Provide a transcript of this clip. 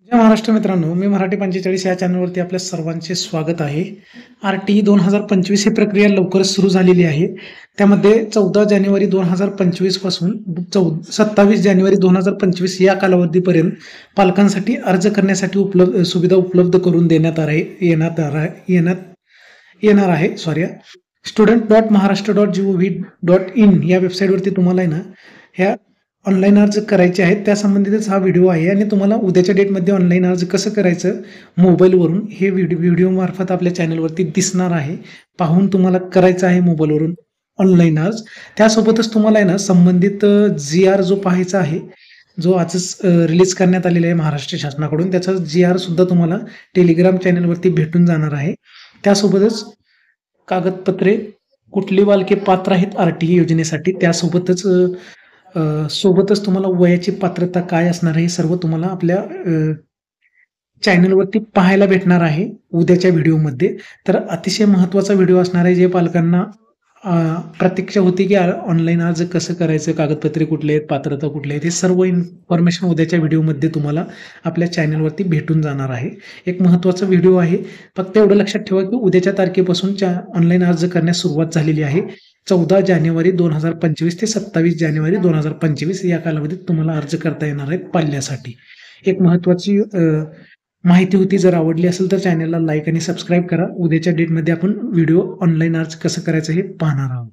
जय महाराष्ट्र मित्रांनो, मी मराठी 45 या चॅनलवरती आपल्या सर्वांचे स्वागत आहे. आर-टी 2025 ही प्रक्रिया लवकरच सुरू झालेली आहे. त्यामध्ये 14 जानेवारी 2025 पासून 27 जानेवारी 2025 या कालावधीपर्यंत पालकांसाठी अर्ज करण्यासाठी सुविधा उपलब्ध करून येणार आहे. student.maharashtra.gov.in या वेबसाईटवरती तुम्हाला आहे ना ह्या ऑनलाईन अर्ज करायचे आहेत. त्यासंबंधीतच हा व्हिडिओ आहे आणि तुम्हाला उद्याच्या डेटमध्ये ऑनलाईन अर्ज कसं करायचं मोबाईलवरून हे व्हिडिओ मार्फत आपल्या चॅनलवरती दिसणार आहे. पाहून तुम्हाला करायचं आहे मोबाईलवरून ऑनलाईन अर्ज. त्यासोबतच तुम्हाला आहे ना संबंधित GR जो पाहायचा आहे, जो आजच रिलीज करण्यात आलेला आहे महाराष्ट्र शासनाकडून, त्याचा GR सुद्धा तुम्हाला टेलिग्राम चॅनलवरती भेटून जाणार आहे. त्यासोबतच कागदपत्रे कुठली बालके पात्र आहेत आर-टी योजनेसाठी, सोबतच तुम्हाला वयाची पात्रता काय असणार आहे हे सर्व तुम्हाला आपल्या चॅनलवरती पाहायला भेटणार आहे उद्याच्या व्हिडिओमध्ये. तर अतिशय महत्त्वाचा व्हिडिओ असणार आहे, जे पालकांना प्रतीक्षा होती की ऑनलाईन अर्ज कसं करायचं, कागदपत्रे कुठले आहेत, पात्रता कुठले आहेत, हे सर्व इन्फॉर्मेशन उद्याच्या व्हिडिओमध्ये तुम्हाला आपल्या चॅनलवरती भेटून जाणार आहे. एक महत्त्वाचा व्हिडिओ आहे. फक्त एवढं लक्षात ठेवा की उद्याच्या तारखेपासून ऑनलाईन अर्ज करण्यास सुरुवात झालेली आहे. 14 जानेवारी 2025 ते 27 जानेवारी 2025 या कालावधीत तुम्हाला अर्ज करता येणार आहेत पाल्यासाठी. एक महत्त्वाची माहिती होती. जर आवडली असेल तर चॅनलला लाईक आणि सबस्क्राईब करा. उद्याच्या डेटमध्ये आपण व्हिडिओ ऑनलाईन अर्ज कसं करायचं हे पाहणार आहोत.